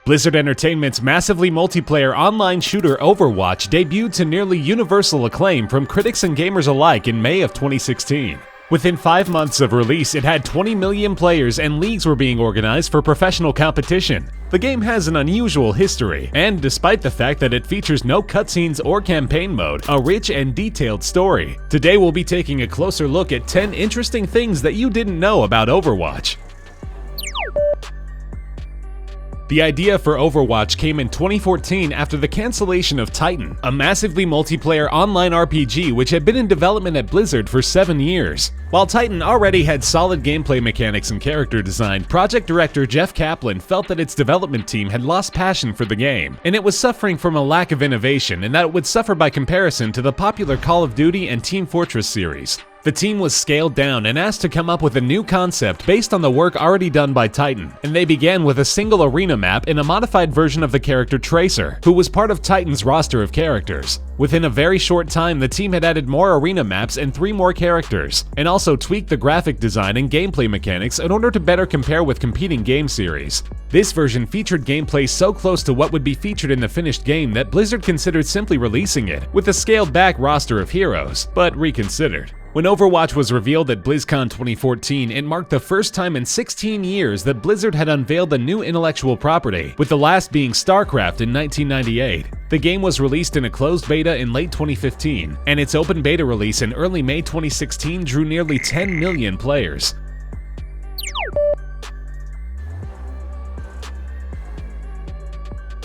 Blizzard Entertainment's massively multiplayer online shooter Overwatch debuted to nearly universal acclaim from critics and gamers alike in May of 2016. Within 5 months of release, it had 20 million players and leagues were being organized for professional competition. The game has an unusual history, and despite the fact that it features no cutscenes or campaign mode, a rich and detailed story. Today we'll be taking a closer look at 10 interesting things that you didn't know about Overwatch. The idea for Overwatch came in 2014 after the cancellation of Titan, a massively multiplayer online RPG which had been in development at Blizzard for 7 years. While Titan already had solid gameplay mechanics and character design, project director Jeff Kaplan felt that its development team had lost passion for the game, and it was suffering from a lack of innovation, and that it would suffer by comparison to the popular Call of Duty and Team Fortress series. The team was scaled down and asked to come up with a new concept based on the work already done by Titan, and they began with a single arena map and a modified version of the character Tracer, who was part of Titan's roster of characters. Within a very short time, the team had added more arena maps and 3 more characters, and also tweaked the graphic design and gameplay mechanics in order to better compare with competing game series. This version featured gameplay so close to what would be featured in the finished game that Blizzard considered simply releasing it, with a scaled-back roster of heroes, but reconsidered. When Overwatch was revealed at BlizzCon 2014, it marked the first time in 16 years that Blizzard had unveiled a new intellectual property, with the last being StarCraft in 1998. The game was released in a closed beta in late 2015, and its open beta release in early May 2016 drew nearly 10 million players.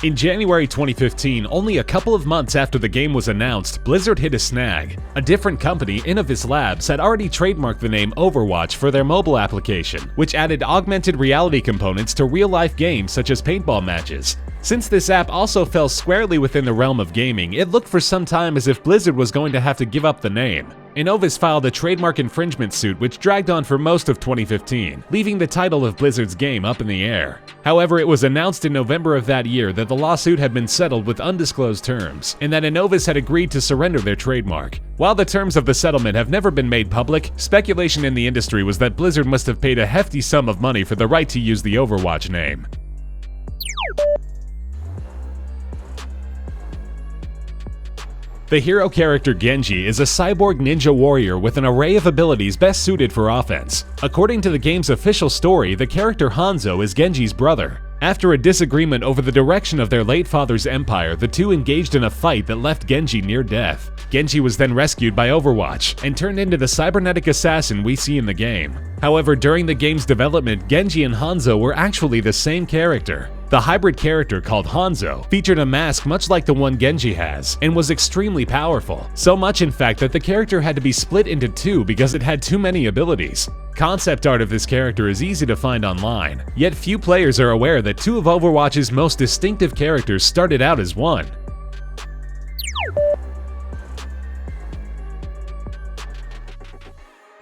In January 2015, only a couple of months after the game was announced, Blizzard hit a snag. A different company, Innovis Labs, had already trademarked the name Overwatch for their mobile application, which added augmented reality components to real-life games such as paintball matches. Since this app also fell squarely within the realm of gaming, it looked for some time as if Blizzard was going to have to give up the name. Innovis filed a trademark infringement suit which dragged on for most of 2015, leaving the title of Blizzard's game up in the air. However, it was announced in November of that year that the lawsuit had been settled with undisclosed terms, and that Innovis had agreed to surrender their trademark. While the terms of the settlement have never been made public, speculation in the industry was that Blizzard must have paid a hefty sum of money for the right to use the Overwatch name. The hero character Genji is a cyborg ninja warrior with an array of abilities best suited for offense. According to the game's official story, the character Hanzo is Genji's brother. After a disagreement over the direction of their late father's empire, the two engaged in a fight that left Genji near death. Genji was then rescued by Overwatch and turned into the cybernetic assassin we see in the game. However, during the game's development, Genji and Hanzo were actually the same character. The hybrid character called Hanzo featured a mask much like the one Genji has, and was extremely powerful. So much in fact that the character had to be split into 2 because it had too many abilities. Concept art of this character is easy to find online, yet few players are aware that 2 of Overwatch's most distinctive characters started out as one.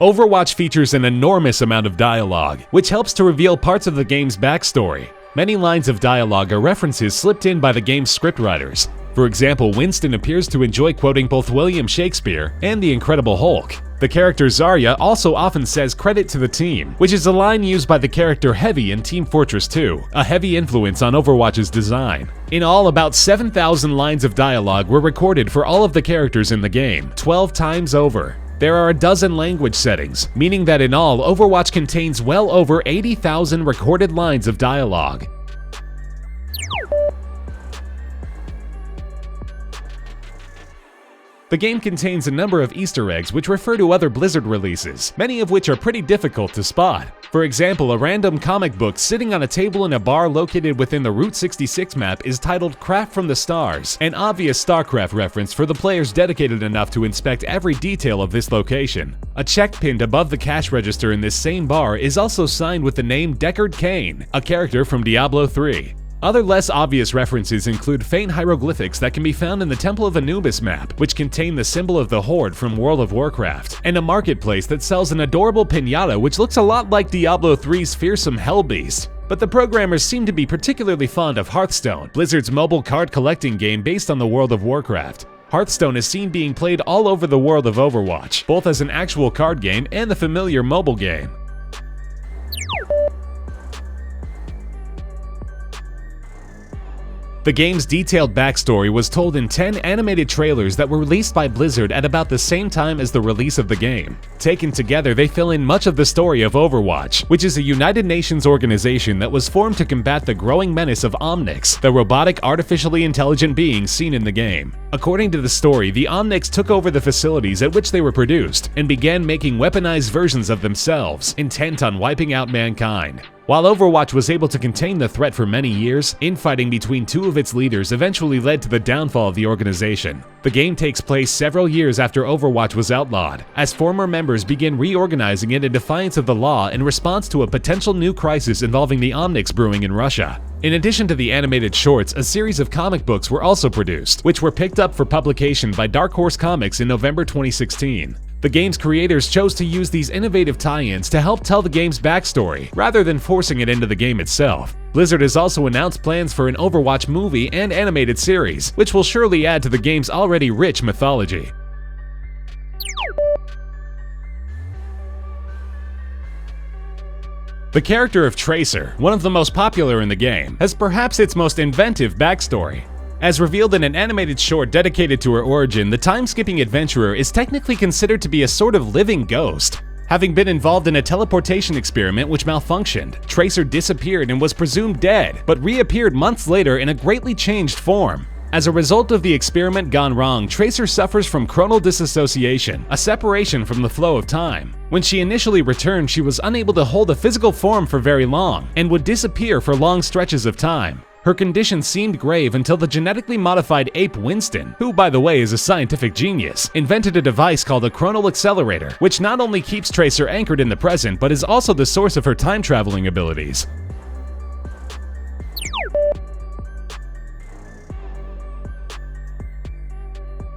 Overwatch features an enormous amount of dialogue, which helps to reveal parts of the game's backstory. Many lines of dialogue are references slipped in by the game's scriptwriters. For example, Winston appears to enjoy quoting both William Shakespeare and the Incredible Hulk. The character Zarya also often says credit to the team, which is a line used by the character Heavy in Team Fortress 2, a heavy influence on Overwatch's design. In all, about 7,000 lines of dialogue were recorded for all of the characters in the game, 12 times over. There are a dozen language settings, meaning that in all, Overwatch contains well over 80,000 recorded lines of dialogue. The game contains a number of Easter eggs which refer to other Blizzard releases, many of which are pretty difficult to spot. For example, a random comic book sitting on a table in a bar located within the Route 66 map is titled Craft from the Stars, an obvious StarCraft reference for the players dedicated enough to inspect every detail of this location. A check pinned above the cash register in this same bar is also signed with the name Deckard Cain, a character from Diablo 3. Other less obvious references include faint hieroglyphics that can be found in the Temple of Anubis map, which contain the symbol of the Horde from World of Warcraft, and a marketplace that sells an adorable piñata which looks a lot like Diablo 3's fearsome Hellbeast. But the programmers seem to be particularly fond of Hearthstone, Blizzard's mobile card collecting game based on the World of Warcraft. Hearthstone is seen being played all over the world of Overwatch, both as an actual card game and the familiar mobile game. The game's detailed backstory was told in 10 animated trailers that were released by Blizzard at about the same time as the release of the game. Taken together, they fill in much of the story of Overwatch, which is a United Nations organization that was formed to combat the growing menace of Omnics, the robotic artificially intelligent beings seen in the game. According to the story, the Omnics took over the facilities at which they were produced and began making weaponized versions of themselves, intent on wiping out mankind. While Overwatch was able to contain the threat for many years, infighting between two of its leaders eventually led to the downfall of the organization. The game takes place several years after Overwatch was outlawed, as former members begin reorganizing it in defiance of the law in response to a potential new crisis involving the Omnics brewing in Russia. In addition to the animated shorts, a series of comic books were also produced, which were picked up for publication by Dark Horse Comics in November 2016. The game's creators chose to use these innovative tie-ins to help tell the game's backstory, rather than forcing it into the game itself. Blizzard has also announced plans for an Overwatch movie and animated series, which will surely add to the game's already rich mythology. The character of Tracer, one of the most popular in the game, has perhaps its most inventive backstory. As revealed in an animated short dedicated to her origin, the time-skipping adventurer is technically considered to be a sort of living ghost. Having been involved in a teleportation experiment which malfunctioned, Tracer disappeared and was presumed dead, but reappeared months later in a greatly changed form. As a result of the experiment gone wrong, Tracer suffers from chronal disassociation, a separation from the flow of time. When she initially returned, she was unable to hold a physical form for very long, and would disappear for long stretches of time. Her condition seemed grave until the genetically modified ape Winston, who by the way is a scientific genius, invented a device called a chronal accelerator, which not only keeps Tracer anchored in the present, but is also the source of her time-traveling abilities.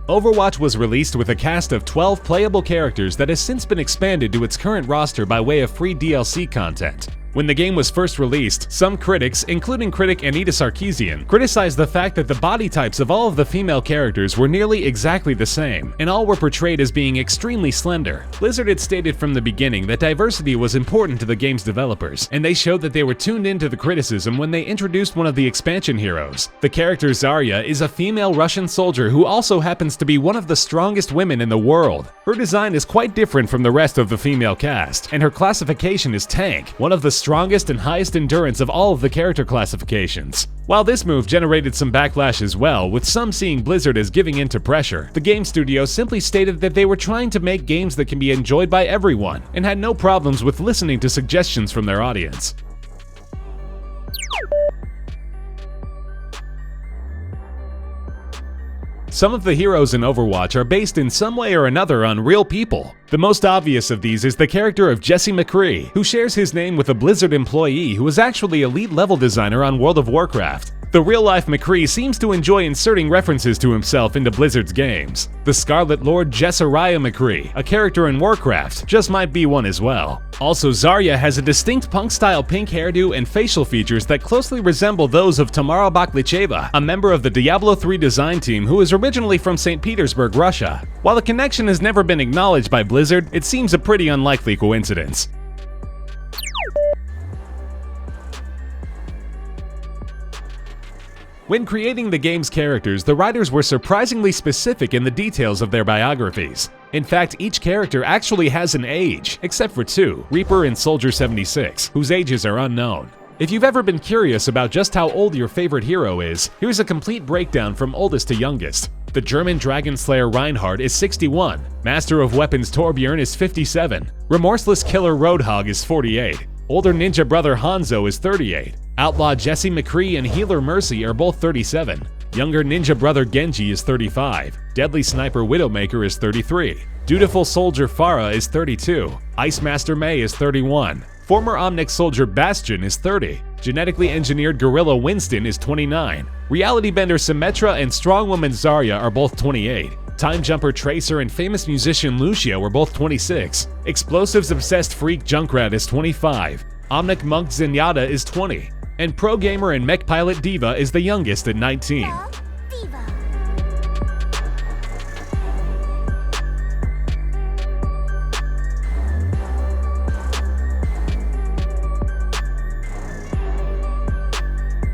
Overwatch was released with a cast of 12 playable characters that has since been expanded to its current roster by way of free DLC content. When the game was first released, some critics, including critic Anita Sarkeesian, criticized the fact that the body types of all of the female characters were nearly exactly the same, and all were portrayed as being extremely slender. Blizzard had stated from the beginning that diversity was important to the game's developers, and they showed that they were tuned into the criticism when they introduced one of the expansion heroes. The character Zarya is a female Russian soldier who also happens to be one of the strongest women in the world. Her design is quite different from the rest of the female cast, and her classification is Tank, one of the strongest and highest endurance of all of the character classifications. While this move generated some backlash as well, with some seeing Blizzard as giving in to pressure, the game studio simply stated that they were trying to make games that can be enjoyed by everyone, and had no problems with listening to suggestions from their audience. Some of the heroes in Overwatch are based in some way or another on real people. The most obvious of these is the character of Jesse McCree, who shares his name with a Blizzard employee who is actually a lead level designer on World of Warcraft. The real-life McCree seems to enjoy inserting references to himself into Blizzard's games. The Scarlet Lord Jessariah McCree, a character in Warcraft, just might be one as well. Also, Zarya has a distinct punk-style pink hairdo and facial features that closely resemble those of Tamara Baklacheva, a member of the Diablo 3 design team who is originally from St. Petersburg, Russia. While the connection has never been acknowledged by Blizzard, it seems a pretty unlikely coincidence. When creating the game's characters, the writers were surprisingly specific in the details of their biographies. In fact, each character actually has an age, except for two, Reaper and Soldier 76, whose ages are unknown. If you've ever been curious about just how old your favorite hero is, here's a complete breakdown from oldest to youngest. The German Dragon Slayer Reinhardt is 61, Master of Weapons Torbjorn is 57, Remorseless Killer Roadhog is 48, older ninja brother Hanzo is 38, Outlaw Jesse McCree and Healer Mercy are both 37, younger ninja brother Genji is 35, Deadly Sniper Widowmaker is 33, Dutiful Soldier Farah is 32, Ice Master Mei is 31, former Omnic Soldier Bastion is 30, genetically engineered Gorilla Winston is 29, Reality Bender Symmetra and Strongwoman Zarya are both 28, Time Jumper Tracer and famous musician Lucia were both 26, Explosives Obsessed Freak Junkrat is 25, Omnic Monk Zenyatta is 20, and Pro Gamer and Mech Pilot Diva is the youngest at 19.